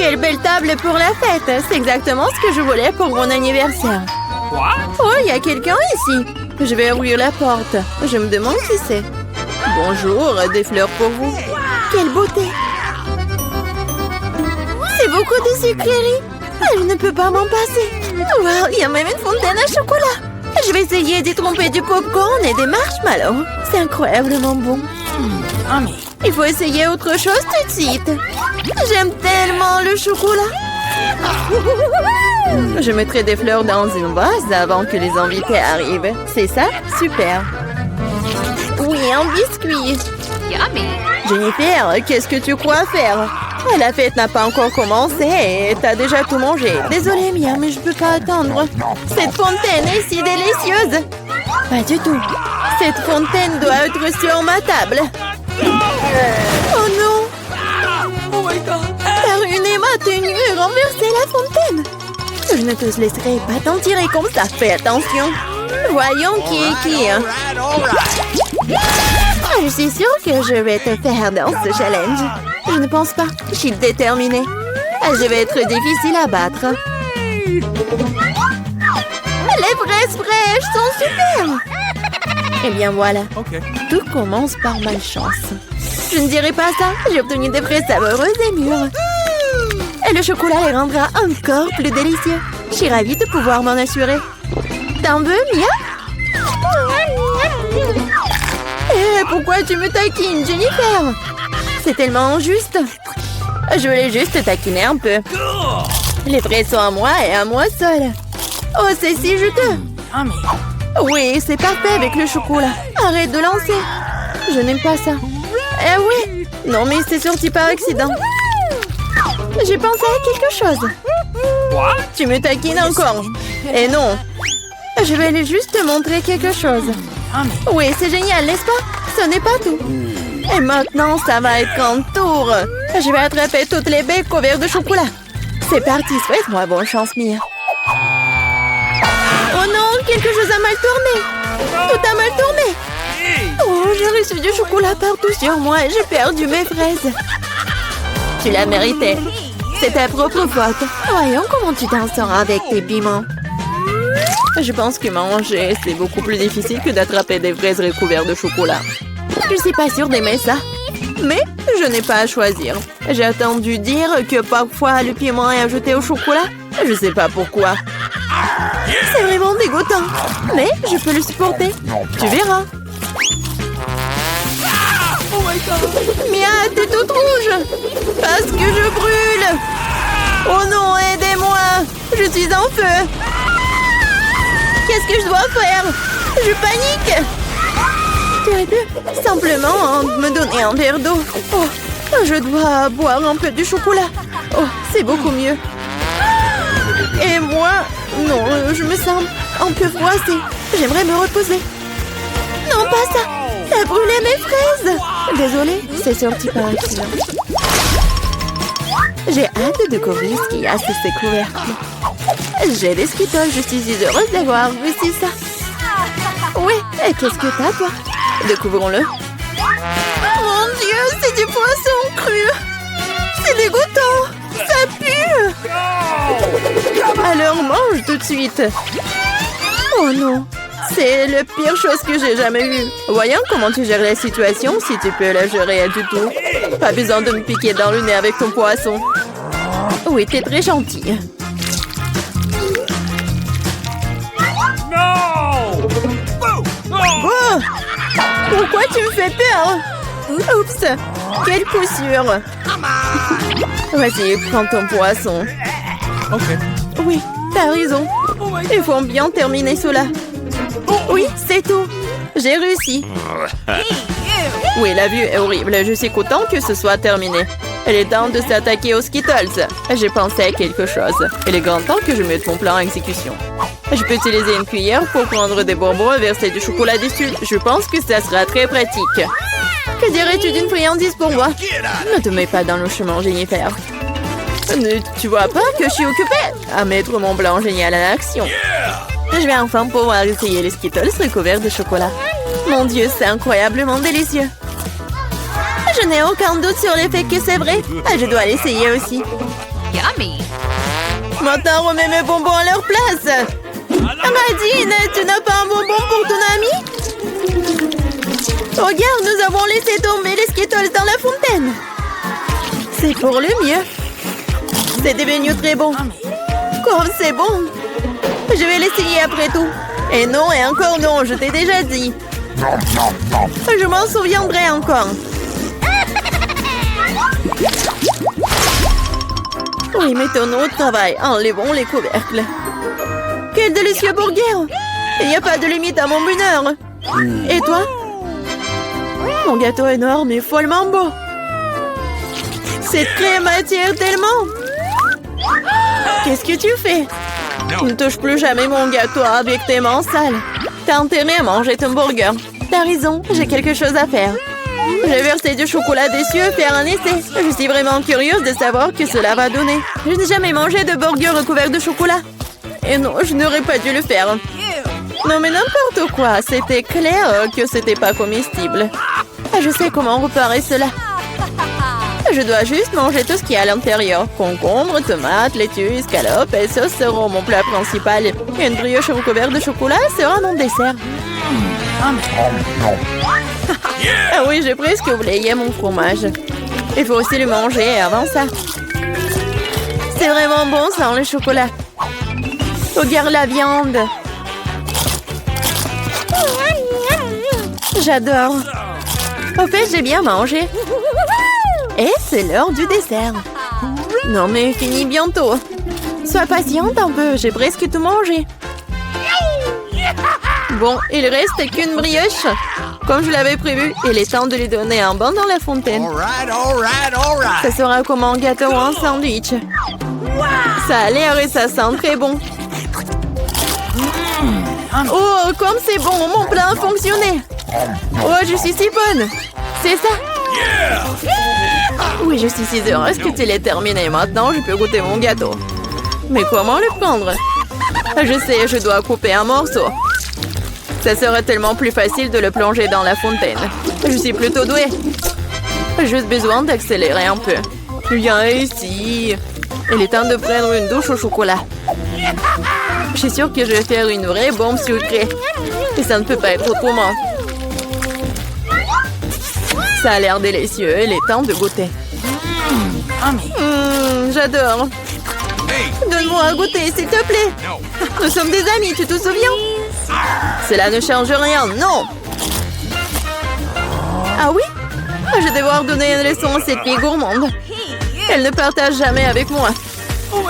Quelle belle table pour la fête! C'est exactement ce que je voulais pour mon anniversaire. Oh, il y a quelqu'un ici. Je vais ouvrir la porte. Je me demande qui c'est. Bonjour, des fleurs pour vous. Quelle beauté! C'est beaucoup de sucreries. Je ne peux pas m'en passer. Wow, il y a même une fontaine à chocolat. Je vais essayer d'y tromper du popcorn et des marshmallows. C'est incroyablement bon. Il faut essayer autre chose tout de suite. J'aime tellement le chocolat. Je mettrai des fleurs dans une vase avant que les invités arrivent. C'est ça? Super. Oui, un biscuit. Jennifer, qu'est-ce que tu crois faire? La fête n'a pas encore commencé et t'as déjà tout mangé. Désolée, Mia, mais je peux pas attendre. Cette fontaine est si délicieuse. Pas du tout. Cette fontaine doit être sur ma table. Oh non! T'as ruiné ma tenue et renversé la fontaine. Je ne te laisserai pas t'en tirer comme ça. Fais attention. Voyons qui est qui. Je suis sûre que je vais te faire dans ce challenge. Je ne pense pas. Je suis déterminée. Je vais être difficile à battre. Les fraises fraîches sont super. Eh bien voilà. Tout commence par malchance. Je ne dirai pas ça. J'ai obtenu des fraises savoureuses et mûres. Et le chocolat les rendra encore plus délicieux. Je suis ravie de pouvoir m'en assurer. T'en veux, Mia? Eh, pourquoi tu me taquines, Jennifer? C'est tellement injuste. Je voulais juste taquiner un peu. Les fraises sont à moi et à moi seule. Oh, c'est si juteux. Oui, c'est parfait avec le chocolat. Arrête de lancer. Je n'aime pas ça. Eh oui. Non, mais c'est sorti par accident. J'ai pensé à quelque chose. Tu me taquines encore. Et non. Je vais aller juste te montrer quelque chose. Oui, c'est génial, n'est-ce pas? Ce n'est pas tout. Et maintenant, ça va être un tour. Je vais attraper toutes les baies couvertes de chocolat. C'est parti, souhaite-moi bonne chance, Mia. Oh non, quelque chose a mal tourné. Tout a mal tourné. Oh, j'ai reçu du chocolat partout sur moi et j'ai perdu mes fraises. Tu l'as mérité. C'est ta propre faute. Voyons comment tu t'en sors avec tes piments. Je pense que manger, c'est beaucoup plus difficile que d'attraper des fraises recouvertes de chocolat. Je suis pas sûre d'aimer ça. Mais je n'ai pas à choisir. J'ai entendu dire que parfois le piment est ajouté au chocolat. Je sais pas pourquoi. C'est vraiment dégoûtant. Mais je peux le supporter. Tu verras. Mia, t'es toute rouge. Parce que je brûle. Oh non, aidez-moi. Je suis en feu. Qu'est-ce que je dois faire? Je panique. Tu aurais pu simplement me donner un verre d'eau. Oh, je dois boire un peu du chocolat. Oh, c'est beaucoup mieux. Et moi, non, je me sens un peu froissée. J'aimerais me reposer. Non, pas ça. T'as brûlé mes fraises. Désolée, c'est sorti par accident. J'ai hâte de découvrir ce qu'il y a sous ces couvercles. J'ai des Skittles, je suis si heureuse d'avoir réussi ça. Oui, et qu'est-ce que t'as, toi? Découvrons-le. Mon Dieu, c'est du poisson cru. C'est dégoûtant. Ça pue. Alors mange tout de suite. Oh non, c'est la pire chose que j'ai jamais eue. Voyons comment tu gères la situation, si tu peux la gérer du tout. Pas besoin de me piquer dans le nez avec ton poisson. Oui, t'es très gentille. Oh! Pourquoi tu me fais peur? Oups! Quelle coup sûr! Vas-y, prends ton poisson. Oui, t'as raison. Il faut bien terminer cela. Oui, c'est tout. J'ai réussi. Oui, la vue est horrible. Je suis content que ce soit terminé. Il est temps de s'attaquer aux Skittles. J'ai pensé à quelque chose. Il est grand temps que je mette mon plan en exécution. Je peux utiliser une cuillère pour prendre des bonbons et verser du chocolat dessus. Je pense que ça sera très pratique. Que dirais-tu d'une friandise pour moi? Ne te mets pas dans le chemin, Jennifer. Tu vois pas que je suis occupée à mettre mon blanc génial en action. Je vais enfin pouvoir essayer les Skittles recouverts de chocolat. Mon Dieu, c'est incroyablement délicieux. Je n'ai aucun doute sur le fait que c'est vrai. Je dois l'essayer aussi. Maintenant, remets mes bonbons à leur place. Nadine, tu n'as pas un bonbon pour ton ami? Regarde, nous avons laissé tomber les Skittles dans la fontaine. C'est pour le mieux. C'est devenu très bon. Comme c'est bon. Je vais l'essayer après tout. Et non, et encore non, je t'ai déjà dit. Je m'en souviendrai encore. Oui, mettons-nous au travail. Enlevons les couvercles. Quel délicieux burger! Il n'y a pas de limite à mon bonheur. Et toi? Mon gâteau énorme et follement beau. Cette crème attire tellement. Qu'est-ce que tu fais? Ne touche plus jamais mon gâteau avec tes mains sales. T'as intérêt à manger ton burger. T'as raison, j'ai quelque chose à faire. J'ai versé du chocolat dessus et faire un essai. Je suis vraiment curieuse de savoir ce que cela va donner. Je n'ai jamais mangé de burger recouvert de chocolat. Et non, je n'aurais pas dû le faire. Non mais n'importe quoi, c'était clair que c'était pas comestible. Je sais comment réparer cela. Je dois juste manger tout ce qu'il y a à l'intérieur. Concombres, tomates, laitue, escalopes et sauce seront mon plat principal. Et une brioche recouverte de chocolat sera mon dessert. Ah oui, j'ai presque oublié mon fromage. Il faut aussi le manger avant ça. C'est vraiment bon sans le chocolat. Regarde la viande. J'adore. Au fait, j'ai bien mangé. Et c'est l'heure du dessert. Non mais fini bientôt. Sois patiente un peu, j'ai presque tout mangé. Bon, il reste qu'une brioche. Comme je l'avais prévu, il est temps de lui donner un bain dans la fontaine. Ça sera comme un gâteau ou un sandwich. Ça a l'air et ça sent très bon. Oh, comme c'est bon, mon plat a fonctionné. Oh, je suis si bonne. C'est ça? Oui, je suis si heureuse que tu l'aies terminé. Maintenant, je peux goûter mon gâteau. Mais comment le prendre? Je sais, je dois couper un morceau. Ça serait tellement plus facile de le plonger dans la fontaine. Je suis plutôt douée. J'ai juste besoin d'accélérer un peu. Viens ici. Il est temps de prendre une douche au chocolat. Je suis sûre que je vais faire une vraie bombe sucrée. Et ça ne peut pas être autrement. Ça a l'air délicieux. Il est temps de goûter. J'adore. Donne-moi à goûter, s'il te plaît. Nous sommes des amis, tu te souviens? Cela ne change rien, non. Ah oui? Je vais devoir donner une leçon à cette fille gourmande. Elle ne partage jamais avec moi.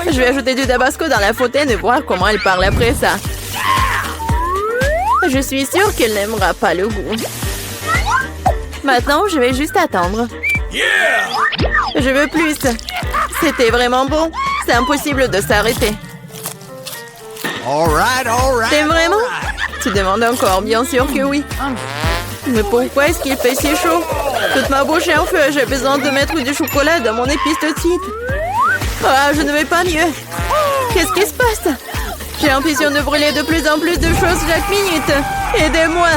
Je vais ajouter du tabasco dans la fontaine et voir comment elle parle après ça. Je suis sûre qu'elle n'aimera pas le goût. Maintenant, je vais juste attendre. Je veux plus. C'était vraiment bon. C'est impossible de s'arrêter. T'aimes vraiment? Tu demandes encore, bien sûr que oui. Mais pourquoi est-ce qu'il fait si chaud? Toute ma bouche est en feu. J'ai besoin de mettre du chocolat dans mon épice de titre. Ah, je ne vais pas mieux. Qu'est-ce qui se passe? J'ai l'impression de brûler de plus en plus de choses chaque minute. Aidez-moi.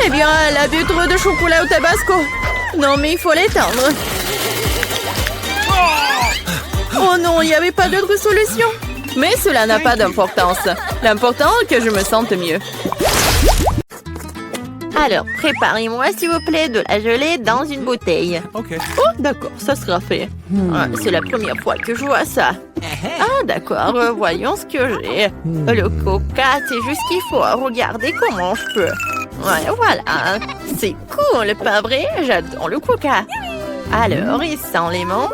Eh bien, elle a bu trop de chocolat au tabasco. Non, mais il faut l'éteindre. Oh non, il n'y avait pas d'autre solution. Mais cela n'a pas d'importance. L'important est que je me sente mieux. Alors, préparez-moi, s'il vous plaît, de la gelée dans une bouteille. Oh, d'accord, ça sera fait. Ah, c'est la première fois que je vois ça. Ah, d'accord, voyons ce que j'ai. Le coca, c'est juste ce qu'il faut. Regardez comment je peux. Ouais, voilà. C'est cool, pas vrai? J'adore le coca. Alors, il sent les menthes.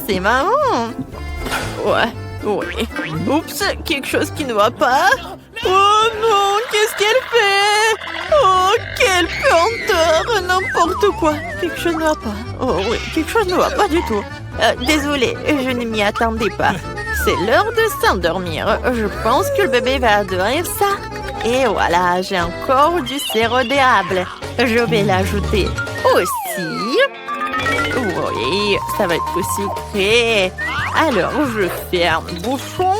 C'est marrant. Ouais, oui. Oups, quelque chose qui ne va pas. Oh non, qu'est-ce qu'elle fait? Oh, quelle pesanteur, n'importe quoi. Quelque chose ne va pas. Oh oui, quelque chose ne va pas du tout. Désolée, je ne m'y attendais pas. C'est l'heure de s'endormir. Je pense que le bébé va adorer ça. Et voilà, j'ai encore du sirop d'érable. Je vais l'ajouter aussi. Oui, ça va être sucré. Alors, je ferme le bouchon.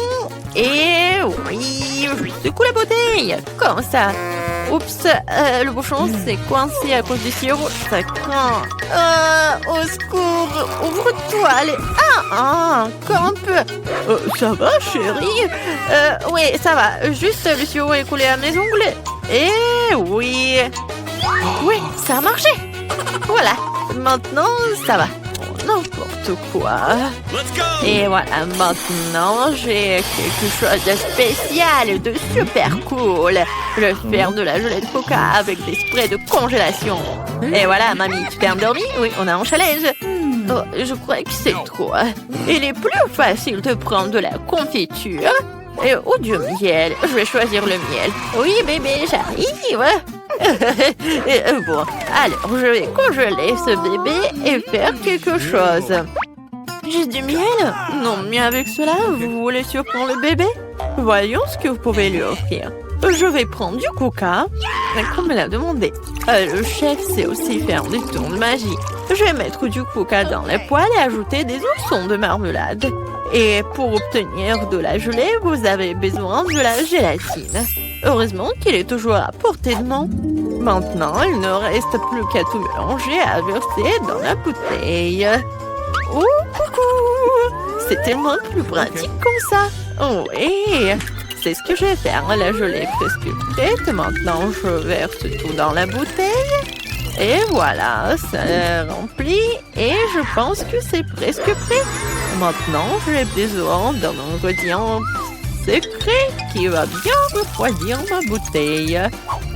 Et oui, je secoue la bouteille. Comme ça. Oups, le bouchon s'est coincé à cause du sirop. Ça craint. Au secours, ouvre-toi. Allez. Encore un peu. Ça va, chérie? Oui, ça va. Juste le sirop est coulé à mes ongles. Et oui. Oui, ça a marché. Voilà. Maintenant, ça va. N'importe quoi. Et voilà, maintenant, j'ai quelque chose de spécial, de super cool. Je vais faire de la gelée de coca avec des sprays de congélation. Et voilà, mamie, tu t'es endormie? Oui, on a un challenge. Oh, je crois que c'est trop. Il est plus facile de prendre de la confiture ou du miel. Je vais choisir le miel. Oui, bébé, j'arrive. Bon, alors je vais congeler ce bébé et faire quelque chose. J'ai du miel? Non, mais avec cela, vous voulez surprendre le bébé? Voyons ce que vous pouvez lui offrir. Je vais prendre du coca, comme elle a demandé. Le chef sait aussi faire des tours de magie. Je vais mettre du coca dans la poêle et ajouter des oursons de marmelade. Et pour obtenir de la gelée, vous avez besoin de la gélatine. Heureusement qu'il est toujours à portée de main. Maintenant, il ne reste plus qu'à tout mélanger et à verser dans la bouteille. Oh, coucou! C'est tellement plus pratique comme ça. Oh, oui, c'est ce que je vais faire. La gelée est presque prête. Maintenant, je verse tout dans la bouteille. Et voilà, ça est rempli. Et je pense que c'est presque prêt. Maintenant, j'ai besoin d'un ingrédient secret qui va bien refroidir ma bouteille.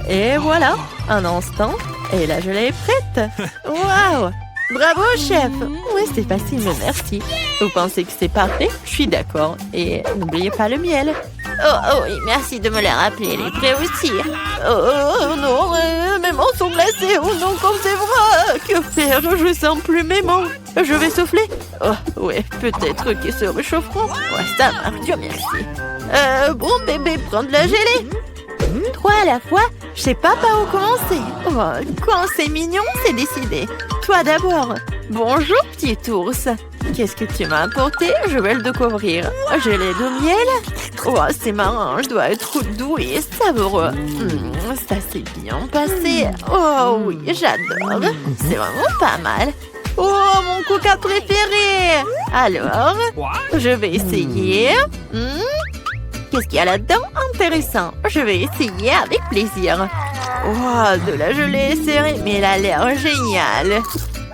Et voilà, un instant, et la gelée est prête. Waouh! Bravo, chef! Oui, c'est facile, mais merci. Vous pensez que c'est parfait? Je suis d'accord. Et n'oubliez pas le miel. Oh oui, merci de me le rappeler. Il est prêt aussi. Oh non, mes mains sont glacées. Oh non, comme c'est vrai. Que faire? Je sens plus mes mains. Je vais souffler. Oh, oui, peut-être qu'ils se réchaufferont. Ouais, ça marche, Dieu merci. Bon, bébé, prends de la gelée. 3 à la fois? Je sais pas par où commencer. Oh, quand c'est mignon, c'est décidé. Toi d'abord. Bonjour, petit ours. Qu'est-ce que tu m'as apporté? Je vais le découvrir. Gelée de miel? Oh, c'est marrant, je dois être doux et savoureux. Ça s'est bien passé. Oh oui, j'adore. C'est vraiment pas mal. Oh, mon coca préféré. Alors, je vais essayer. Qu'est-ce qu'il y a là-dedans? Intéressant. Je vais essayer avec plaisir. Oh, de la gelée serrée, mais elle a l'air géniale.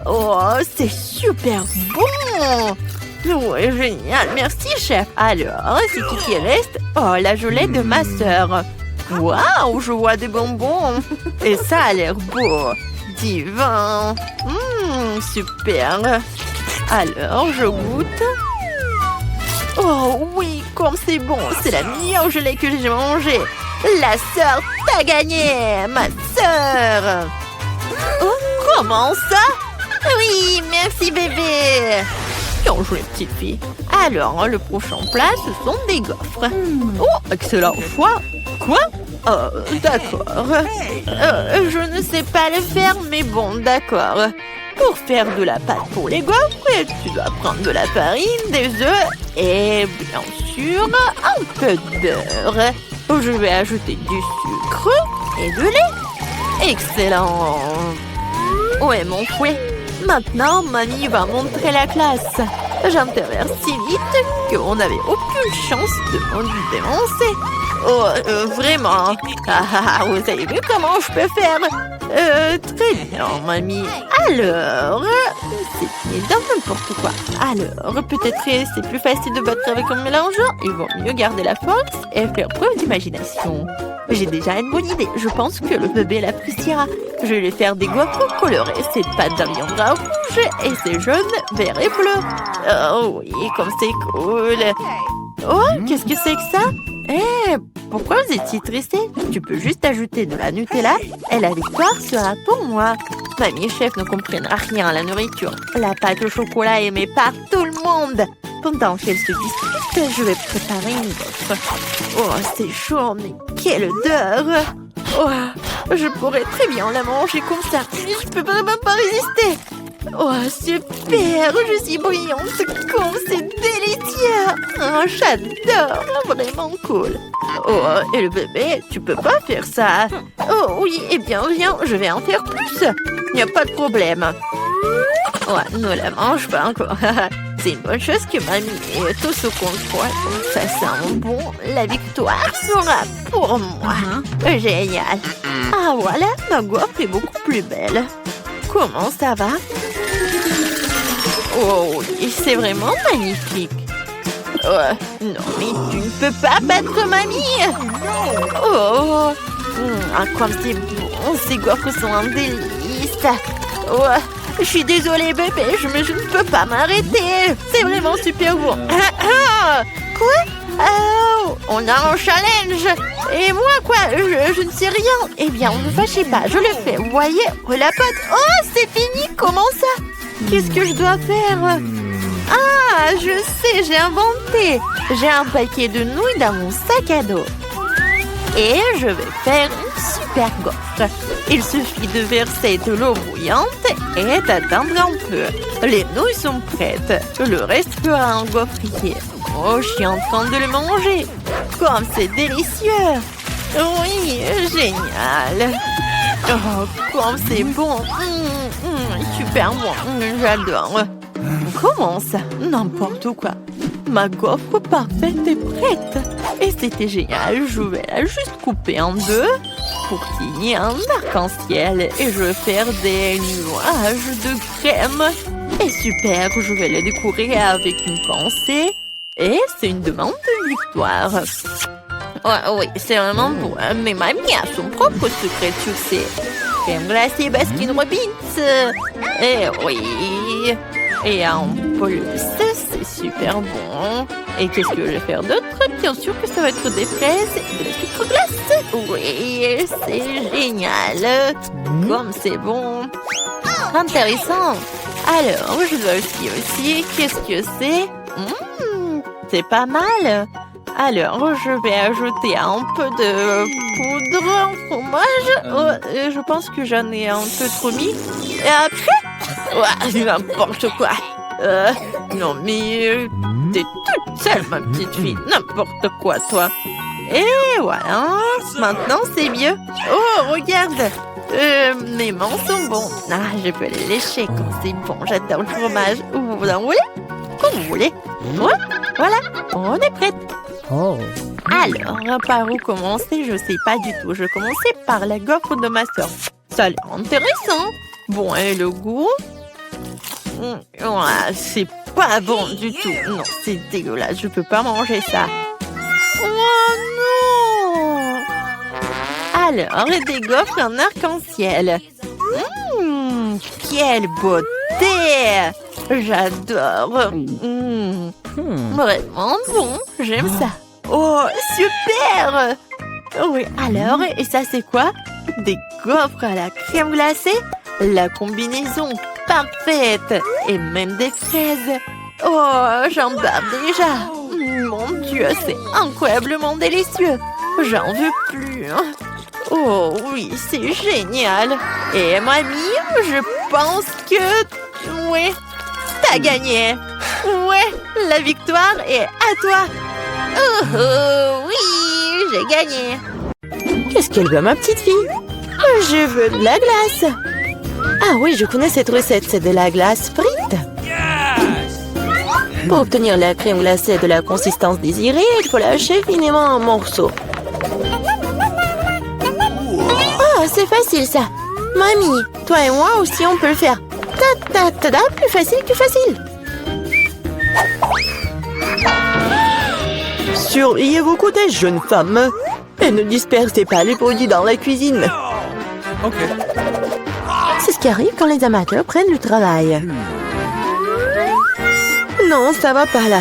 Oh, c'est super bon. Ouais, génial. Merci, chef. Alors, c'est tout qui reste. Oh, la gelée de ma sœur. Waouh, je vois des bonbons. Et ça a l'air beau. Divin. Super. Alors, je goûte. Oh oui, comme c'est bon. C'est la meilleure gelée que j'ai mangée. La sœur, t'as gagné. Ma sœur. Oh, comment ça? Oui, merci bébé. Bien joué, petite fille. Alors, le prochain plat, ce sont des gaufres. Oh, excellent choix. Quoi? D'accord. Je ne sais pas le faire, mais bon, d'accord. Pour faire de la pâte pour les gaufres, tu dois prendre de la farine, des œufs et bien sûr un peu de beurre. Je vais ajouter du sucre et de lait. Excellent. Ouais, mon fouet. Maintenant, mamie va montrer la classe. J'interviens si vite qu'on n'avait aucune chance de me dénoncer. Oh, vraiment. Vous avez vu comment je peux faire? Très bien, mamie. Alors, c'est dans n'importe quoi. Alors, peut-être c'est plus facile de battre avec un mélangeant. Il vaut mieux garder la force et faire preuve d'imagination. J'ai déjà une bonne idée. Je pense que le bébé l'appréciera. Je vais lui faire des gaufres colorées. Cette pâte deviendra rouge et c'est jaune, vert et bleu. Oh oui, comme c'est cool. Oh, qu'est-ce que c'est que ça? Pourquoi vous êtes si tressé? Tu peux juste ajouter de la Nutella et la victoire sera pour moi. Mamie et chef ne comprennent rien à la nourriture. La pâte au chocolat est aimée par tout le monde. Pendant qu'elle se discute, je vais préparer une gaufre. Oh, c'est chaud, mais quelle odeur! Oh, je pourrais très bien la manger comme ça. Je peux vraiment pas résister. Oh, super! Je suis brillante comme c'est délicieux! Oh, j'adore! Vraiment cool! Oh, et le bébé, tu peux pas faire ça! Oh oui, eh bien, viens, je vais en faire plus! Il n'y a pas de problème! Ouais, ne la mange pas encore! C'est une bonne chose que mamie ait tout sous contrôle. Ça sent bon. La victoire sera pour moi. Génial! Ah voilà, ma gaufre est beaucoup plus belle! Comment ça va? Oh, c'est vraiment magnifique. Non, mais tu ne peux pas battre mamie. Oh, comme c'est bon, ces gaufres sont un délice. Oh, je suis désolée, bébé, je ne peux pas m'arrêter. C'est vraiment super bon. Quoi? Oh, on a un challenge. Et moi, quoi? Je ne sais rien. Eh bien, ne fâchez pas, je le fais. Vous voyez? La pâte. Oh, c'est fini. Comment ça? Qu'est-ce que je dois faire? Ah, je sais, j'ai inventé. J'ai un paquet de nouilles dans mon sac à dos. Et je vais faire une super gaufre. Il suffit de verser de l'eau bouillante et d'attendre un peu. Les nouilles sont prêtes. Le reste fera un gaufrier. Oh, je suis en train de le manger. Comme c'est délicieux. Oui, génial. Oh, comme c'est bon. Super bon. J'adore. Comment ça? N'importe quoi. Ma gaufre parfaite est prête. Et c'était génial. Je vais la juste couper en deux pour qu'il y ait un arc-en-ciel. Et je vais faire des nuages de crème. Et super, je vais les décorer avec une pensée. Et c'est une demande de victoire. Oh, oui, c'est vraiment bon. Mais mamie a son propre secret de succès. Crème glacée Baskin Robbins. Et oui. Et en plus, c'est super bon. Et qu'est-ce que je vais faire d'autre? Bien sûr que ça va être des fraises et de la sucre glace. Oui, c'est génial. Comme c'est bon. Intéressant. Alors, je dois aussi. Qu'est-ce que c'est? C'est pas mal. Alors, je vais ajouter un peu de poudre en fromage. Je pense que j'en ai un peu trop mis. Et après, n'importe quoi. Non, mais t'es toute seule, ma petite fille. N'importe quoi, toi. Et voilà. Maintenant, c'est mieux. Oh, regarde. Mes mains sont bons. Ah, je peux les lécher quand c'est bon. J'adore le fromage. Vous en voulez? Comme vous voulez. Ouais, voilà. On est prête. Oh. Alors, par où commencer? Je sais pas du tout. Je vais commencer par la gaufre de ma soeur. Ça a l'air intéressant. Bon, et le goût? C'est pas bon du tout. Non, c'est dégueulasse. Je peux pas manger ça. Oh non! Alors, des gaufres en arc-en-ciel. Quelle beauté! J'adore. Vraiment bon. J'aime ça. Oh, super! Oui, alors, et ça c'est quoi? Des gaufres à la crème glacée? La combinaison parfaite! Et même des fraises! Oh, j'en bave déjà! Mon Dieu, c'est incroyablement délicieux! J'en veux plus! Oh oui, c'est génial! Et mamie, je pense que... Oui, t'as gagné! Ouais, la victoire est à toi! Oh oui, j'ai gagné! Qu'est-ce qu'elle veut, ma petite fille? Je veux de la glace! Ah oui, je connais cette recette, c'est de la glace frite. Pour obtenir la crème glacée de la consistance désirée, il faut la hacher finement en morceaux. Oh, c'est facile ça. Mamie, toi et moi aussi on peut le faire. Ta-ta-ta-ta, plus facile, plus facile. Surveillez vos côtés, jeunes femmes. Et ne dispersez pas les produits dans la cuisine. Ok. C'est ce qui arrive quand les amateurs prennent du travail. Non, ça va pas là.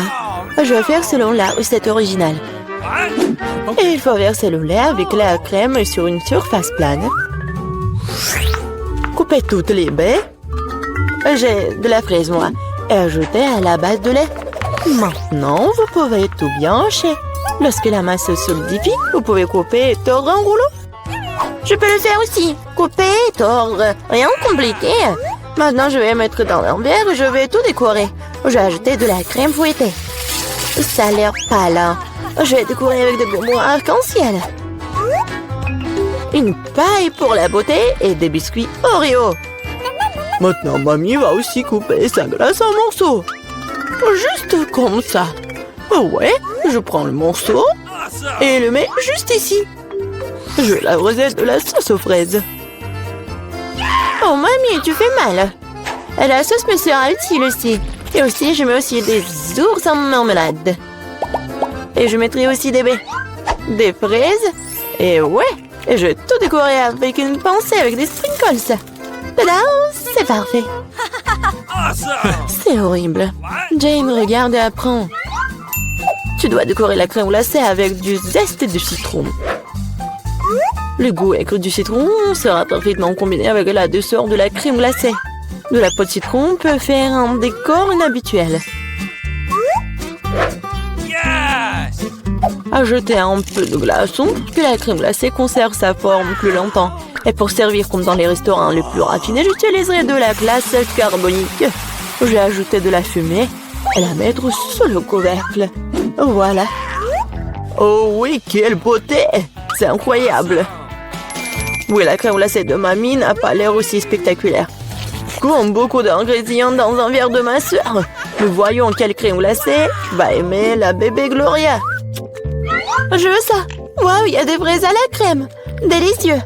Je vais faire selon la recette originale. Et il faut verser le lait avec la crème sur une surface plane. Coupez toutes les baies. J'ai de la fraise, moi. Et ajoutez à la base de lait. Maintenant, vous pouvez tout bien hacher. Lorsque la masse se solidifie, vous pouvez couper et tordre en rouleau. Je peux le faire aussi. Couper et tordre. Rien de compliqué. Maintenant, je vais mettre dans un verre et je vais tout décorer. J'ai ajouté de la crème fouettée. Ça a l'air pâle. Je vais décorer avec des bonbons arc-en-ciel. Une paille pour la beauté et des biscuits Oreo. Maintenant, mamie va aussi couper sa glace en morceaux. Juste comme ça. Ouais, je prends le morceau et le mets juste ici. Je vais la recette de la sauce aux fraises. Oh, mamie, tu fais mal. La sauce me sera utile aussi. Et aussi, je mets aussi des ours en marmelade. Et je mettrai aussi des baies. Des fraises. Et ouais, et je vais tout décorer avec une pensée avec des sprinkles. Tada, c'est parfait. C'est horrible. Jane, regarde et apprends. Tu dois décorer la crème glacée avec du zeste de citron. Le goût aigre du citron sera parfaitement combiné avec la douceur de la crème glacée. De la peau de citron peut faire un décor inhabituel. Ajoutez un peu de glaçon pour que la crème glacée conserve sa forme plus longtemps. Et pour servir comme dans les restaurants les plus raffinés, j'utiliserai de la glace carbonique. J'ai ajouté de la fumée et la mettre sous le couvercle. Voilà. Oh oui, quelle beauté! C'est incroyable. Oui, la crème glacée de mamie n'a pas l'air aussi spectaculaire. Comme beaucoup d'ingrédients dans un verre de ma soeur. Nous voyons quelle crème glacée va aimer la bébé Gloria. Je veux ça. Waouh, il y a des fraises à la crème. Délicieux.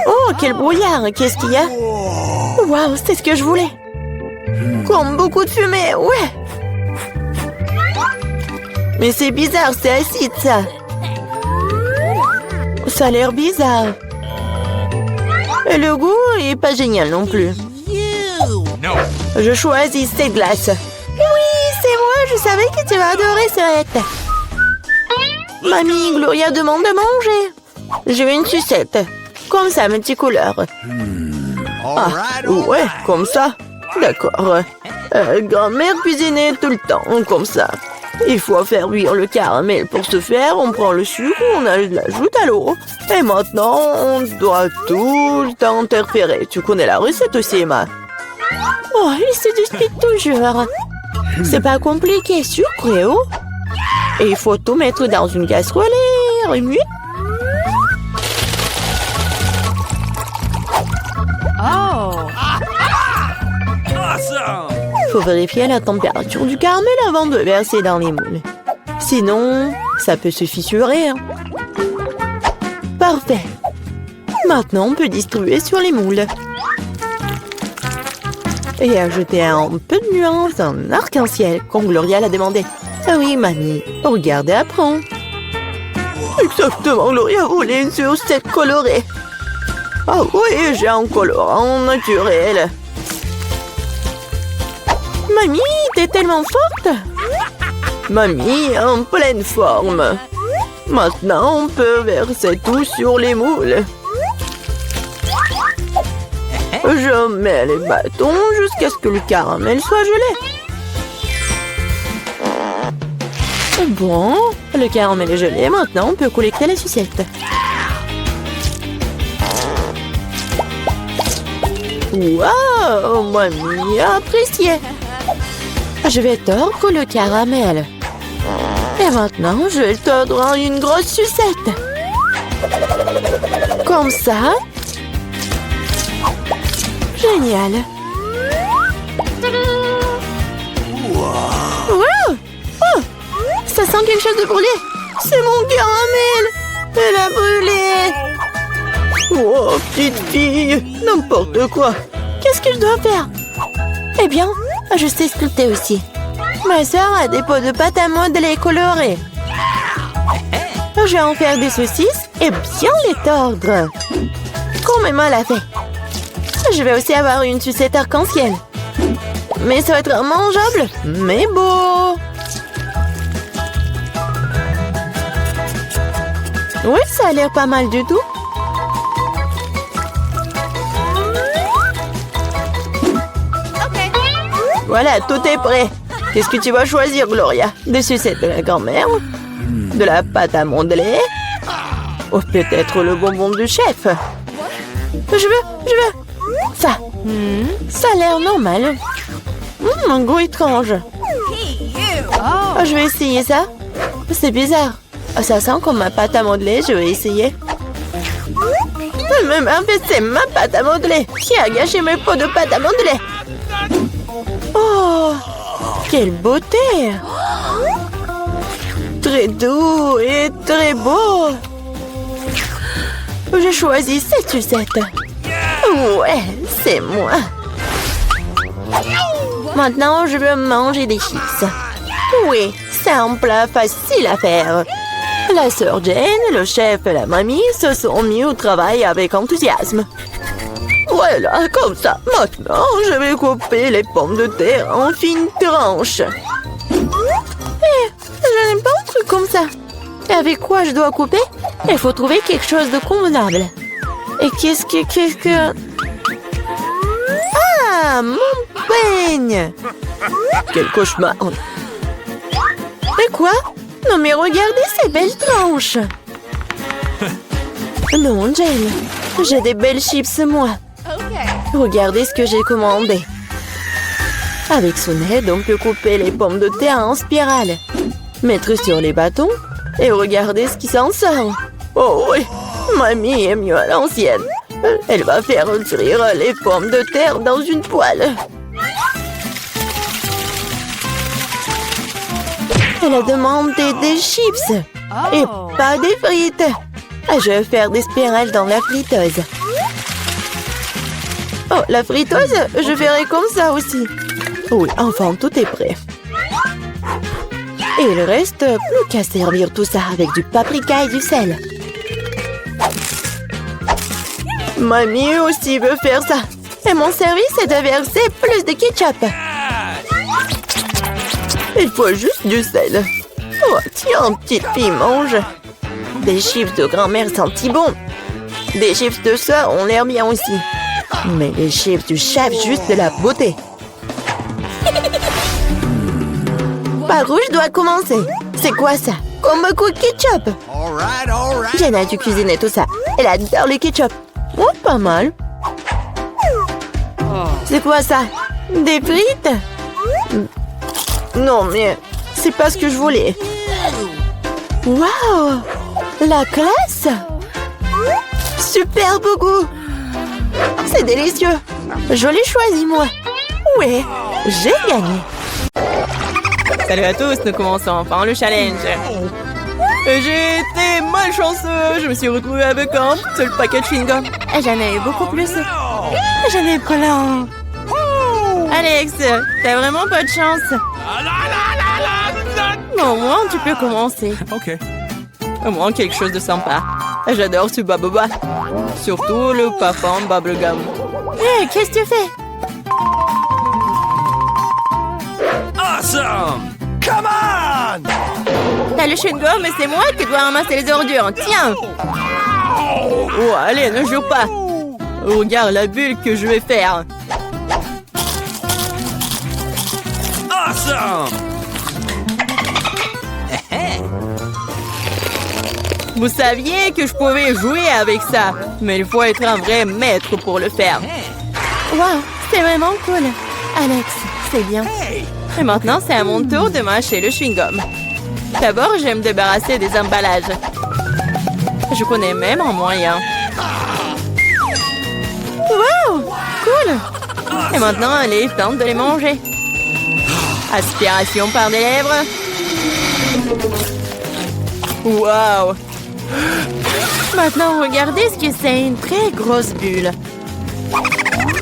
Oh, quel brouillard. Qu'est-ce qu'il y a? Waouh, c'est ce que je voulais. Comme beaucoup de fumée, ouais. Mais c'est bizarre, c'est acide, ça. Ça a l'air bizarre. Et le goût est pas génial non plus. Je choisis cette glace. Oui, c'est moi, je savais que tu vas adorer cette. Mamie, Gloria demande de manger. Je veux une sucette. Comme ça, mes petites couleurs. Ah, ouais, comme ça. D'accord. Grand-mère cuisinait tout le temps, comme ça. Il faut faire cuire le caramel. Pour ce faire, on prend le sucre, on l'ajoute à l'eau. Et maintenant, on doit tout le temps interférer. Tu connais la recette aussi, Emma? Oh, il se dispute toujours. C'est pas compliqué, sucre et eau. Et il faut tout mettre dans une casserole et remuer. Oh! Il faut vérifier la température du caramel avant de verser dans les moules. Sinon, ça peut se fissurer. Parfait. Maintenant, on peut distribuer sur les moules. Et ajouter un peu de nuance en arc-en-ciel, comme Gloria l'a demandé. Ah oui, mamie, regarde et apprends. Exactement, Gloria voulait une sucette colorée. Ah oui, j'ai un colorant naturel. Mamie, t'es tellement forte. Mamie, en pleine forme. Maintenant, on peut verser tout sur les moules. Je mets les bâtons jusqu'à ce que le caramel soit gelé. Bon, le caramel est gelé. Maintenant, on peut collecter la sucette. Waouh, mamie a apprécié. Je vais tordre le caramel. Et maintenant, je vais tordre en une grosse sucette. Comme ça. Génial. Wow. Oh, ça sent quelque chose de brûlé. C'est mon caramel. Elle a brûlé. Oh, petite fille, n'importe quoi. Qu'est-ce que je dois faire? Eh bien, je sais sculpter aussi. Ma soeur a des pots de pâte à modeler colorés. Je vais en faire des saucisses et bien les tordre. Comme Emma l'a fait. Je vais aussi avoir une sucette arc-en-ciel. Mais ça va être mangeable, mais beau. Oui, ça a l'air pas mal du tout. Voilà, tout est prêt. Qu'est-ce que tu vas choisir, Gloria? Des sucettes de la grand-mère? De la pâte à modeler? Ou peut-être le bonbon du chef? Je veux Ça. Ça a l'air normal. Un goût étrange. Oh, je vais essayer ça. C'est bizarre. Oh, ça sent comme ma pâte à modeler. Je vais essayer. Mais en fait, c'est ma pâte à modeler. Qui a gâché mes pots de pâte à modeler? Oh, quelle beauté! Très doux et très beau. Je choisis cette sucette. Ouais, c'est moi. Maintenant, je veux manger des chips. Oui, c'est un plat facile à faire. La sœur Jane, le chef et la mamie se sont mis au travail avec enthousiasme. Voilà, comme ça. Maintenant, je vais couper les pommes de terre en fines tranches. Je n'aime pas un truc comme ça. Avec quoi je dois couper? Il faut trouver quelque chose de convenable. Et qu'est-ce que... Ah, mon peigne! Quel cauchemar! Mais quoi? Non mais regardez ces belles tranches! Non, Jane, j'ai des belles chips moi. Regardez ce que j'ai commandé. Avec son aide, on peut couper les pommes de terre en spirale, mettre sur les bâtons et regardez ce qui s'en sort. Oh oui, mamie est mieux à l'ancienne. Elle va faire cuire les pommes de terre dans une poêle. Elle a demandé des chips et pas des frites. Je vais faire des spirales dans la friteuse. Oh, la friteuse, je ferai comme ça aussi. Oui, enfin, tout est prêt. Et il reste plus qu'à servir tout ça avec du paprika et du sel. Mamie aussi veut faire ça. Et mon service est de verser plus de ketchup. Il faut juste du sel. Oh, tiens, petite fille, mange. Des chips de grand-mère sentent bon. Des chips de soeur ont l'air bien aussi. Mais les chips du chef, juste de la beauté. Par où je dois commencer? C'est quoi ça? Comme beaucoup de ketchup. Jane a dû cuisiner tout ça. Elle adore le ketchup. Oh, pas mal. C'est quoi ça? Des frites? Non, mais c'est pas ce que je voulais. Waouh! La classe! Superbe goût! C'est délicieux! Je l'ai choisi, moi! Ouais, j'ai gagné! Salut à tous, nous commençons enfin le challenge. J'ai été malchanceux, je me suis retrouvée avec un seul paquet de chewing-gum. J'en ai eu beaucoup plus. J'en ai plein. Alex, t'as vraiment pas de chance. Au moins, tu peux commencer. Ok. Au moins quelque chose de sympa. J'adore ce baboba. Surtout le parfum bubblegum. Hé, qu'est-ce que tu fais? Awesome! Come on! T'as le chewing-gum et c'est moi qui dois ramasser les ordures. Tiens! Oh, allez, ne jure pas. Regarde la bulle que je vais faire. Awesome! Vous saviez que je pouvais jouer avec ça, mais il faut être un vrai maître pour le faire. Wow, c'est vraiment cool. Alex, c'est bien. Et maintenant, c'est à mon tour de mâcher le chewing-gum. D'abord, je vais me débarrasser des emballages. Je connais même un moyen. Wow, cool. Et maintenant, allez, tente de les manger. Aspiration par des lèvres. Wow! Maintenant, regardez ce que c'est, une très grosse bulle.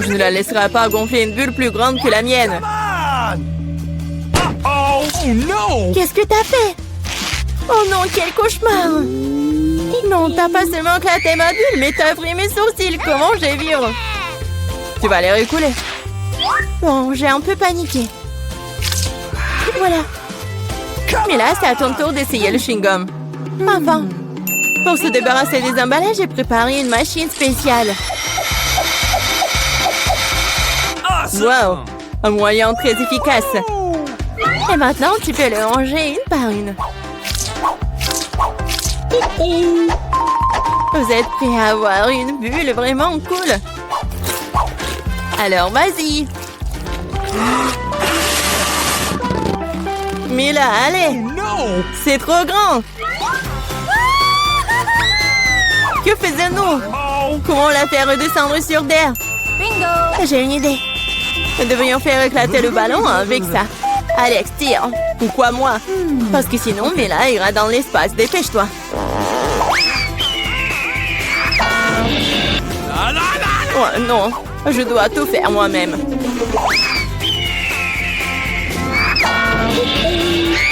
Je ne la laisserai pas gonfler une bulle plus grande que la mienne. Oh no! Qu'est-ce que t'as fait? Oh non, quel cauchemar! Non, t'as pas seulement éclaté ma bulle, mais t'as pris mes sourcils. Comment je vais vivre? Tu vas les récouler. Bon, j'ai un peu paniqué. Voilà. Mais là, c'est à ton tour d'essayer le chewing-gum. Enfin. Pour se débarrasser des emballages, j'ai préparé une machine spéciale. Wow! Un moyen très efficace. Et maintenant, tu peux le ranger une par une. Vous êtes prêts à avoir une bulle vraiment cool? Alors, vas-y. Mais là, allez. No! C'est trop grand. Que faisons-nous? Comment la faire redescendre sur terre? Bingo! J'ai une idée. Nous devrions faire éclater le ballon avec ça. Alex, tire. Pourquoi moi? Parce que sinon, Mila ira dans l'espace. Dépêche-toi. Oh non, je dois tout faire moi-même.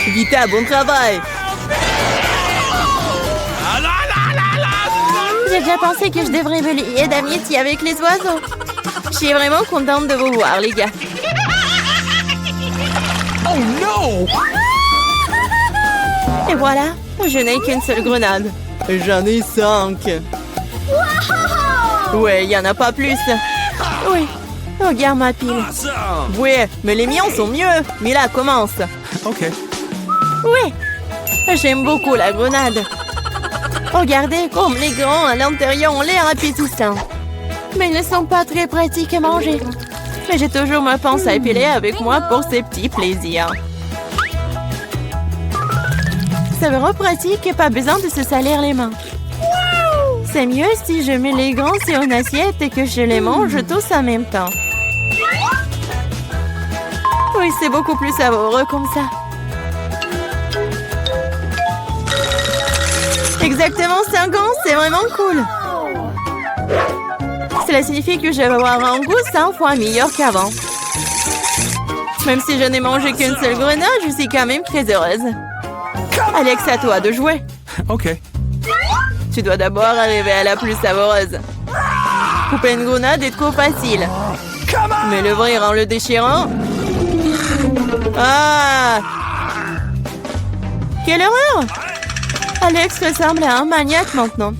Vita, bon travail. J'ai déjà pensé que je devrais me lier d'amitié avec les oiseaux. Je suis vraiment contente de vous voir, les gars. Oh no! Et voilà, je n'ai qu'une seule grenade. J'en ai 5. Ouais, il n'y en a pas plus. Oui, regarde ma pile. Awesome! Ouais, mais les miens sont mieux. Mila, commence. Okay. Oui, j'aime beaucoup la grenade. Regardez comme les grands à l'intérieur ont l'air appétissants. Mais ils ne sont pas très pratiques à manger. Mais j'ai toujours ma pince à épiler avec moi pour ces petits plaisirs. C'est vraiment pratique et pas besoin de se salir les mains. C'est mieux si je mets les gants sur une assiette et que je les mange tous en même temps. Oui, c'est beaucoup plus savoureux comme ça. Exactement 5 ans, c'est vraiment cool. Cela signifie que je vais avoir un goût 100 fois meilleur qu'avant. Même si je n'ai mangé qu'une seule grenade, je suis quand même très heureuse. Alex, à toi de jouer. Okay. Tu dois d'abord arriver à la plus savoureuse. Couper une grenade est trop facile. Mais l'ouvrir en le déchirant... Ah! Quelle horreur! Alex ressemble à un maniaque maintenant.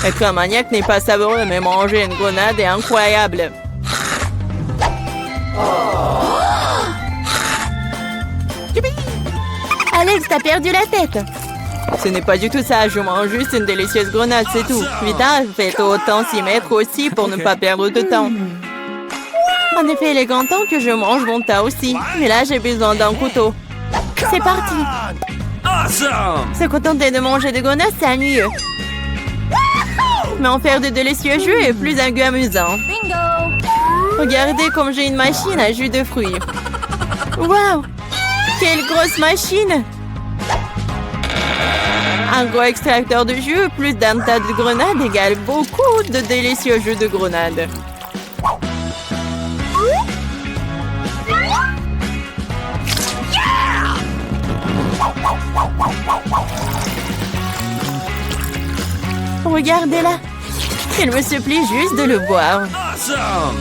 Être un maniaque n'est pas savoureux, mais manger une grenade est incroyable. Alex, t'as perdu la tête. Ce n'est pas du tout ça, je mange juste une délicieuse grenade, c'est tout. Vita, faites autant s'y mettre aussi pour ne pas perdre de temps. En effet, il est grand temps que je mange mon tas aussi. Mais là, j'ai besoin d'un couteau. C'est parti. Awesome! Se contenter de manger des grenades, c'est ennuyeux. Mais en faire de délicieux jus est plus un goût amusant. Regardez comme j'ai une machine à jus de fruits. Waouh! Quelle grosse machine! Un gros extracteur de jus plus d'un tas de grenades égale beaucoup de délicieux jus de grenades. Regardez-la. Il me supplie juste de le boire. Awesome!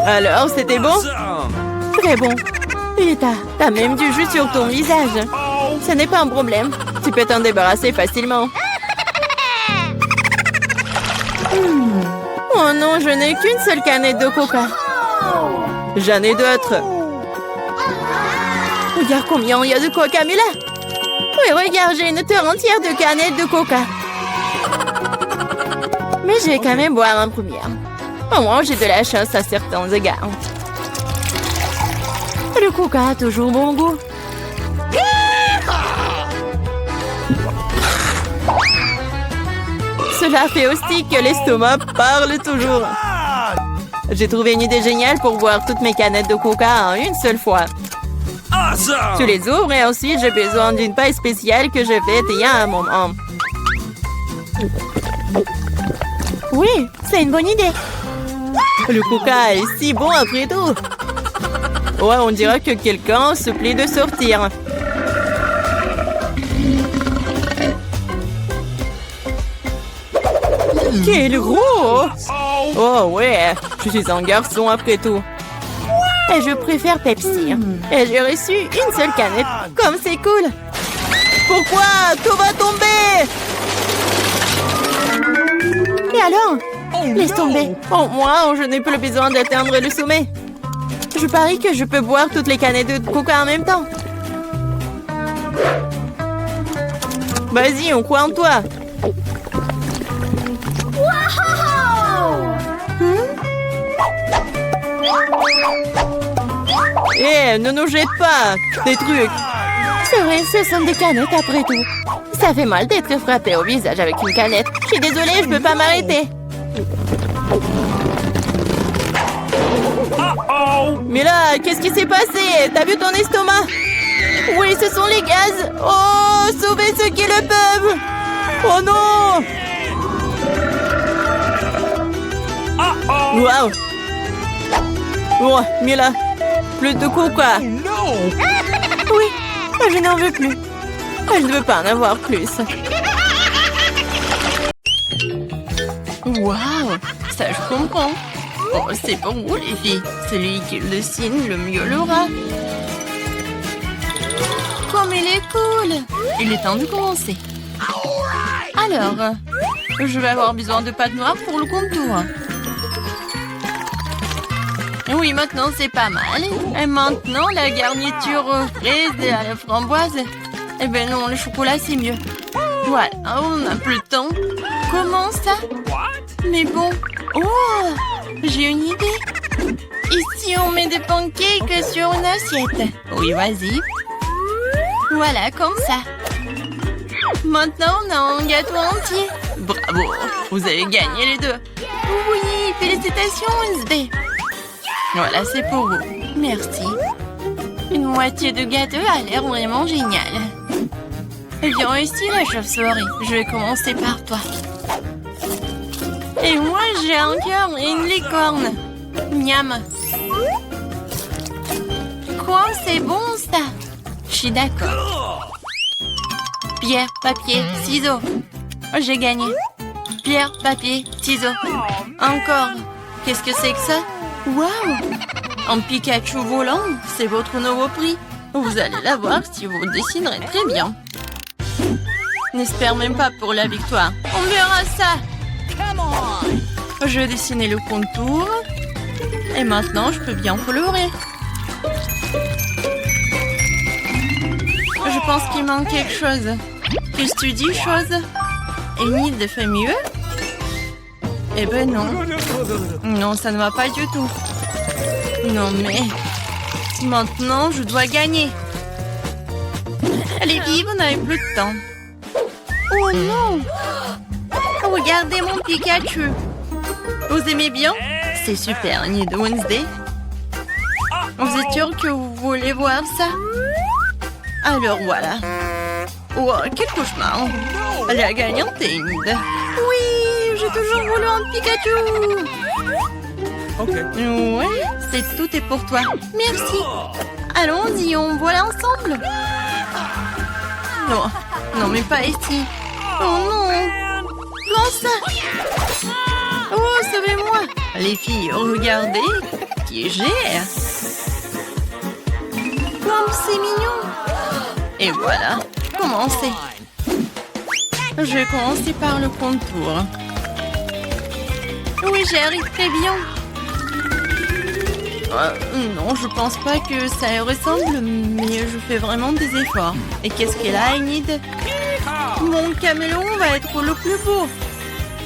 Alors, c'était bon? Awesome! Très bon. Vita, t'as même du jus sur ton visage. Ce n'est pas un problème. Tu peux t'en débarrasser facilement. Oh non, je n'ai qu'une seule canette de coca. J'en ai d'autres. Regarde combien il y a de coca, Mila. Oui, regarde, j'ai une terre entière de canettes de coca. Mais je vais quand même boire en première. Au moins, j'ai de la chance à certains égards. Le coca a toujours bon goût. Cela fait aussi que l'estomac parle toujours. J'ai trouvé une idée géniale pour boire toutes mes canettes de coca en une seule fois. Awesome! Tu les ouvres et ensuite j'ai besoin d'une paille spéciale que je fais il y a un moment. Oui, c'est une bonne idée. Le coca est si bon après tout. Ouais, on dirait que quelqu'un se plaît de sortir. Quel gros! Oh ouais, je suis un garçon après tout. Et je préfère Pepsi. Et j'ai reçu une seule canette. Comme c'est cool. Pourquoi? Tout va tomber! Et alors? Laisse tomber. Oh, moi, je n'ai plus besoin d'atteindre le sommet. Je parie que je peux boire toutes les canettes de coca en même temps. Vas-y, on croit en toi. Ne nous jette pas des trucs. C'est vrai, ce sont des canettes après tout. Ça fait mal d'être frappé au visage avec une canette. Je suis désolée, je peux pas m'arrêter. Mais là, qu'est-ce qui s'est passé? T'as vu ton estomac? Oui, ce sont les gaz. Oh, sauvez ceux qui le peuvent. Oh non! Waouh! Oh, Mila, plus de coca. Oui, je n'en veux plus. Je ne veux pas en avoir plus. Waouh, ça je comprends. Oh, c'est pour vous les filles. Celui qui le dessine le mieux l'aura. Comme il est cool. Il est temps de commencer. Alors, je vais avoir besoin de pâte noire pour le contour. Oui, maintenant c'est pas mal. Et maintenant, la garniture aux fraises et à la framboise. Eh ben non, le chocolat c'est mieux. Voilà, on n'a plus le temps. Comment ça? Mais bon. Oh, j'ai une idée. Ici, on met des pancakes sur une assiette. Oui, vas-y. Voilà, comme ça. Maintenant, on a un gâteau entier. Bravo, vous avez gagné les deux. Oui, félicitations, Wednesday. Voilà, c'est pour vous. Merci. Une moitié de gâteau a l'air vraiment génial. Viens ici, la chauve-souris. Je vais commencer par toi. Et moi, j'ai un cœur et une licorne. Miam. Quoi, c'est bon, ça? Je suis d'accord. Pierre, papier, ciseaux. J'ai gagné. Pierre, papier, ciseaux. Encore. Qu'est-ce que c'est que ça? Waouh! Un Pikachu volant, c'est votre nouveau prix. Vous allez l'avoir si vous dessinerez très bien. N'espère même pas pour la victoire. On verra ça. Je vais dessiner le contour. Et maintenant, je peux bien colorer. Je pense qu'il manque quelque chose. Qu'est-ce que tu dis, chose? Enid fait mieux? Eh ben non. Non, ça ne va pas du tout. Non, mais... Maintenant, je dois gagner. Allez, vive, on n'avait plus de temps. Oh non! Regardez mon Pikachu. Vous aimez bien? C'est super, Enid de Wednesday. Vous êtes sûr que vous voulez voir ça? Alors voilà. Oh, quel cauchemar. La gagnante est Enid. Oui, j'ai toujours voulu un Pikachu. Ok. Ouais, tout est pour toi. Merci. Allons-y, on voit ensemble. Non, non, mais pas ici. Oh non. Lance ça. Oh, sauvez-moi. Les filles, regardez qui j'ai. Comme c'est mignon. Et voilà, commencez. Je vais commencer par le contour. Oui, j'y arrive très bien. Non, je pense pas que ça ressemble, mais je fais vraiment des efforts. Et qu'est-ce qu'elle a, Enid? Mon caméléon va être le plus beau.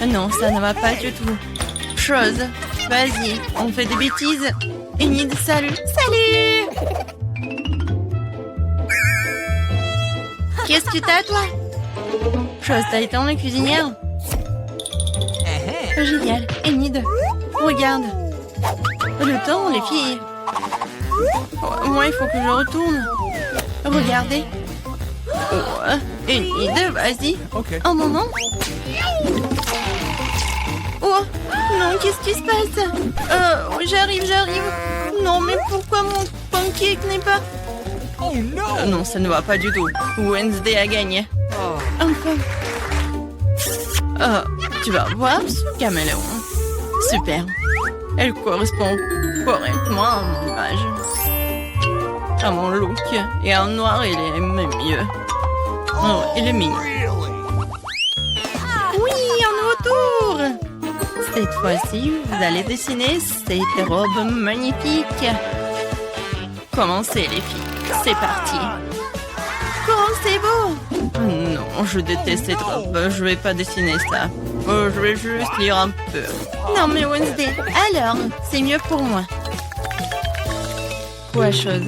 Non, ça ne va pas du tout. Chose, vas-y, on fait des bêtises. Enid, salut. Salut! Qu'est-ce que t'as, toi? Chose, t'as été en cuisinière? Génial. Enid, regarde. Le temps, les filles. Oh, moi, il faut que je retourne. Regardez. Oh, Enid, vas-y. Ok. Un moment. Oh, non, qu'est-ce qui se passe? J'arrive. Non, mais pourquoi mon pancake n'est pas... Oh no! Non, ça ne va pas du tout. Wednesday a gagné. Enfin. Tu vas voir ce caméléon. Super. Elle correspond correctement à mon image. À mon look. Et en noir, il est même mieux. Oh, il est mignon. Oui, un nouveau tour. Cette fois-ci, vous allez dessiner cette robe magnifique. Commencez, les filles. C'est parti. Comment c'est beau. Non, non, je déteste ces drogues. Je vais pas dessiner ça. Je vais juste lire un peu. Non, mais Wednesday, alors, c'est mieux pour moi. Quoi, chose?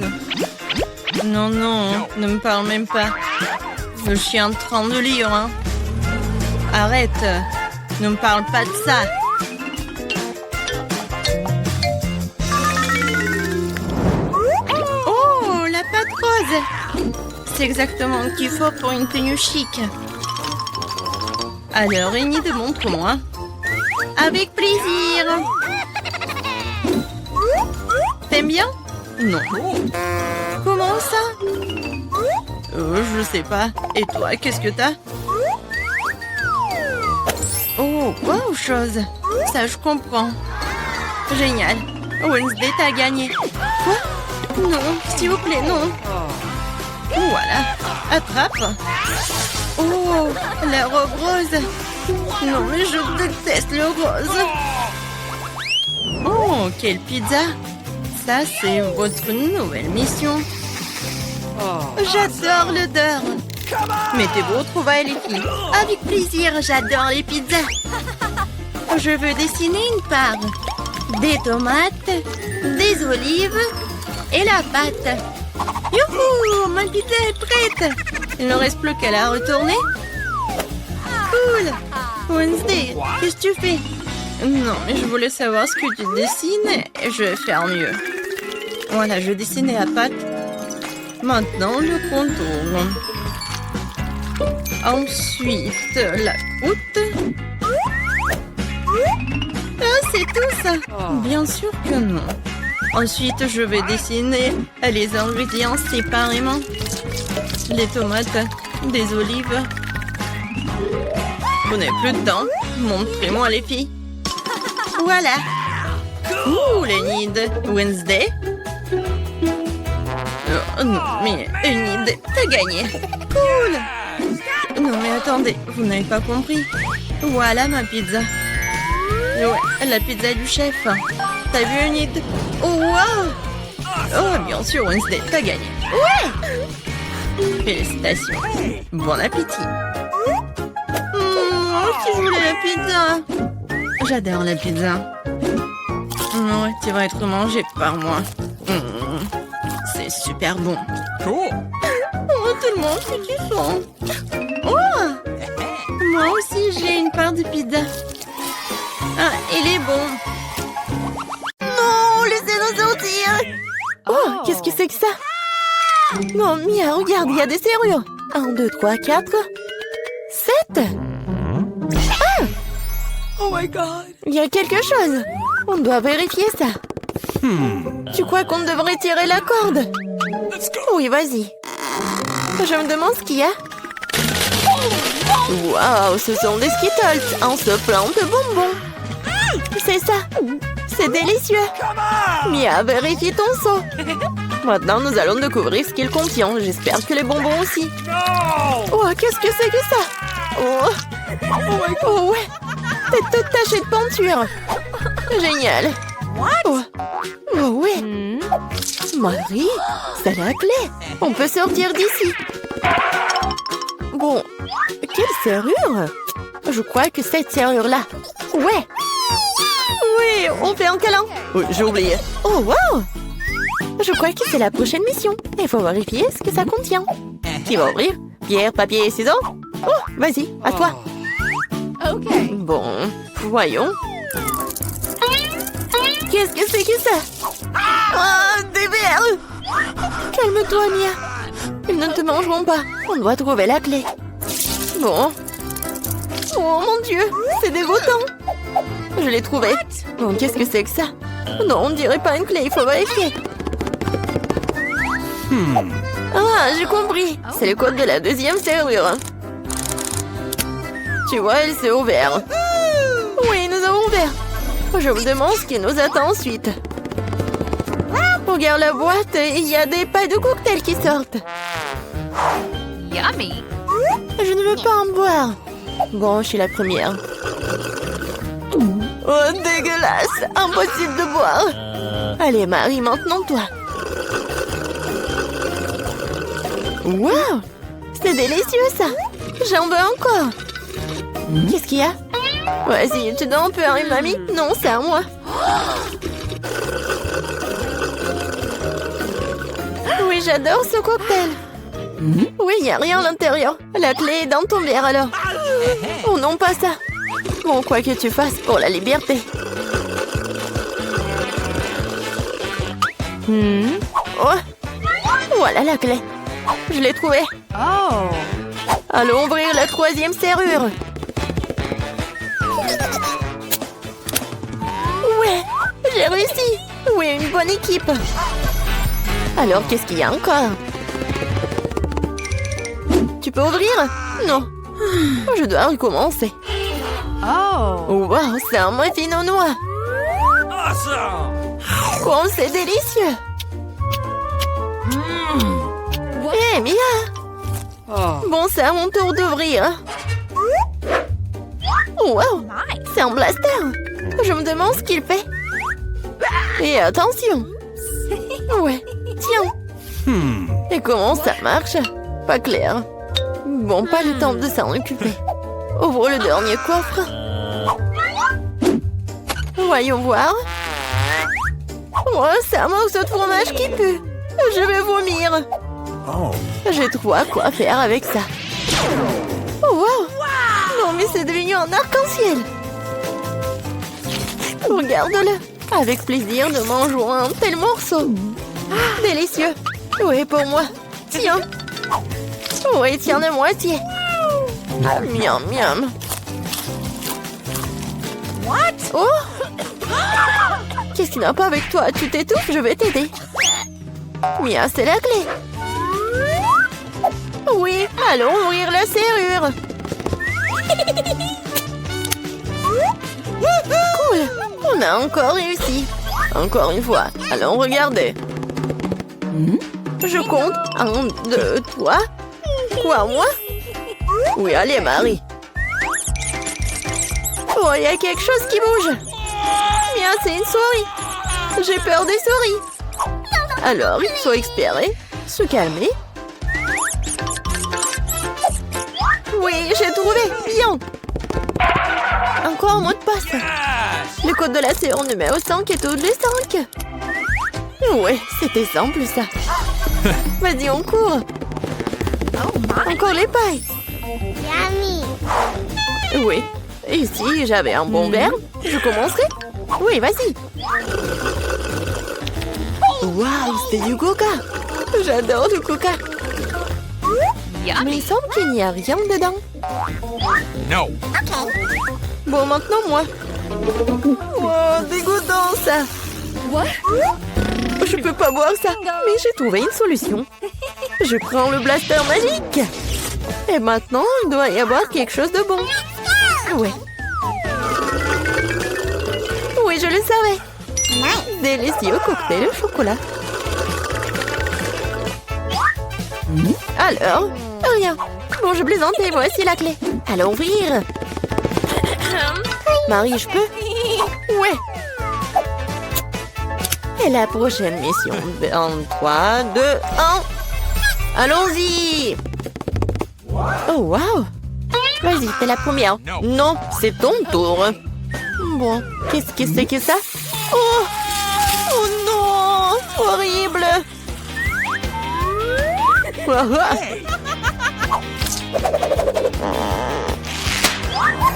Non, non, ne me parle même pas. Je suis en train de lire, hein. Arrête. Ne me parle pas de ça. Oh, la pâte rose. C'est exactement ce qu'il faut pour une tenue chic. Alors, Enid, montre-moi. Avec plaisir. T'aimes bien? Non. Comment ça? Je sais pas. Et toi, qu'est-ce que t'as? Oh, wow, chose. Ça, je comprends. Génial. Wednesday, t'as gagné. Quoi? Non, s'il vous plaît, non. Voilà. Attrape. Oh, la robe rose. Non, mais je déteste le rose. Oh, quelle pizza. Ça, c'est votre nouvelle mission. J'adore l'odeur. Mettez vos trouvailles, les filles. Avec plaisir, j'adore les pizzas. Je veux dessiner une part. Des tomates, des olives et la pâte. Youhou, ma pizza est prête. Il ne reste plus qu'à la retourner. Cool. Wednesday, qu'est-ce que tu fais? Non, mais je voulais savoir ce que tu dessines et je vais faire mieux. Voilà, je dessinais la pâte. Maintenant, le contour. Ensuite, la croûte. Ah, c'est tout ça. Bien sûr que non. Ensuite, je vais dessiner les ingrédients séparément. Les tomates, des olives. Vous n'avez plus de temps. Montrez-moi les filles. Voilà. Cool, Enid. Wednesday. Non, mais Enid, t'as gagné. Cool. Non, mais attendez, vous n'avez pas compris. Voilà ma pizza. Ouais, la pizza du chef. T'as vu, Enid? Oh, wow. Oh, bien sûr, Wednesday, t'as gagné. Ouais. Félicitations. Bon appétit. Moi aussi, je voulais la pizza. J'adore la pizza. Ouais, tu vas être mangé par moi. C'est super bon. Cool. Oh, tellement appétissant. Oh, moi aussi, j'ai une part de pizza. Ah, il est bon. Non, laissez-nous sortir. Oh, qu'est-ce que c'est que ça? Non, Mia, regarde, il y a des serrures. 1, 2, 3, 4, 7. Ah! Oh my god. Il y a quelque chose. On doit vérifier ça. Tu crois qu'on devrait tirer la corde? Let's go. Oui, vas-y. Je me demande ce qu'il y a. Waouh, ce sont des Skittles en se plein de bonbons. C'est ça. C'est délicieux. Mia, vérifie ton seau. Maintenant, nous allons découvrir ce qu'il contient. J'espère que les bonbons aussi. No. Oh, qu'est-ce que c'est que ça? Oh, ouais. C'est toute tachée de peinture. Génial. Oh, ouais. Marie, c'est la clé. On peut sortir d'ici. Bon, quelle serrure? Je crois que cette serrure-là. Ouais. Oui, on fait un câlin. Oh, j'ai oublié. Oh, wow. Je crois que c'est la prochaine mission. Il faut vérifier ce que ça contient. Qui va ouvrir? Pierre, papier, ciseaux? Oh, vas-y, à toi. Ok. Bon, voyons. Qu'est-ce que c'est que ça? Oh, des verres! Calme-toi, Mia. Ils ne te mangeront pas. On doit trouver la clé. Bon. Oh mon Dieu, c'est dégoûtant. Je l'ai trouvé. Bon, qu'est-ce que c'est que ça? Non, on dirait pas une clé, il faut vérifier. Ah, j'ai compris. C'est le code de la deuxième serrure. Tu vois, elle s'est ouverte. Oui, nous avons ouvert. Je me demande ce qui nous attend ensuite. Regarde la boîte, il y a des pailles de cocktail qui sortent. Yummy. Je ne veux pas en boire. Bon, je suis la première. Oh, dégueulasse! Impossible de boire. Allez, Marie, maintenant toi. Waouh! C'est délicieux, ça. J'en veux encore. Qu'est-ce qu'il y a? Vas-y, tu donnes un peu à mamie? Non, c'est à moi. Oui, j'adore ce cocktail. Oui, il n'y a rien à l'intérieur. La clé est dans ton verre alors. Oh non, pas ça. Bon, quoi que tu fasses pour la liberté. Oh, voilà la clé. Je l'ai trouvée. Oh. Allons ouvrir la 3e serrure. Ouais, j'ai réussi. Oui, une bonne équipe. Alors, qu'est-ce qu'il y a encore? Tu peux ouvrir? Non. Je dois recommencer. Oh. Wow, c'est un muffin aux noix. Awesome! Oh, c'est délicieux. Hé, Mia. Oh. Bon, c'est à mon tour d'ouvrir. Wow, c'est un blaster. Je me demande ce qu'il fait. Et attention. Ouais, tiens. Et comment ça marche? Pas clair. Bon, pas le temps de s'en occuper. Ouvre le dernier coffre. Voyons voir. Oh, c'est un morceau de fromage qui pue. Je vais vomir. Oh. J'ai trop à quoi faire avec ça. Oh, wow. Non, mais c'est devenu un arc-en-ciel. Regarde-le. Avec plaisir, nous mangeons un tel morceau. Délicieux. Oui, pour moi. Tiens. Oui, tiens la moitié. Miam, miam. What? Oh! Qu'est-ce qui n'a pas avec toi? Tu t'étouffes? Je vais t'aider. Mia, c'est la clé. Oui, allons ouvrir la serrure. Cool. On a encore réussi. Encore une fois. Allons regarder. Je compte. 1, 2, 3. Quoi, moi? Oui, allez, Marie. Oh, il y a quelque chose qui bouge. Bien, c'est une souris. J'ai peur des souris. Alors, il faut espérer. Se calmer. Oui, j'ai trouvé. Bien. Encore un mot de passe. Le code de la serrure numéro 5 est au 5. Ouais, c'était simple, ça. Vas-y, on court. Encore les pailles. Oui. Et si j'avais un bon verre, je commencerai. Oui, vas-y. Waouh, c'est du coca. J'adore le coca. Mais il semble qu'il n'y a rien dedans. No. Bon, maintenant, moi. Oh, dégoûtant, ça. Je peux pas boire ça. Mais j'ai trouvé une solution. Je prends le blaster magique. Et maintenant, il doit y avoir quelque chose de bon. Ouais. Oui, je le savais. Délicieux cocktail au chocolat. Alors, rien. Bon, je plaisantais, voici la clé. Allons ouvrir. Marie, je peux? Ouais. Et la prochaine mission. En 3, 2, 1. Allons-y. Oh, wow. Vas-y, t'es la première. Non, c'est ton tour. Bon, qu'est-ce que c'est que ça? Oh! Oh non! Horrible!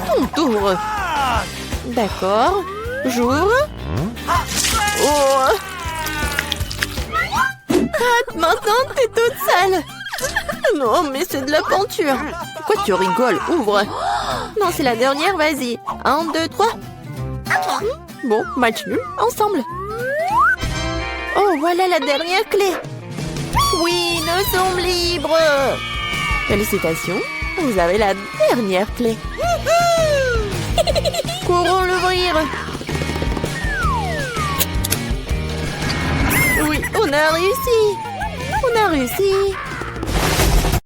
Mon tour. D'accord. J'ouvre. Oh! Ah, maintenant, t'es toute sale. Non, mais c'est de la peinture. Pourquoi tu rigoles? Ouvre. Non, c'est la dernière, vas-y. 1, 2, 3. Bon, match nul, ensemble. Oh, voilà la dernière clé. Oui, nous sommes libres. Félicitations, vous avez la dernière clé. Courons l'ouvrir. Oui, on a réussi. On a réussi.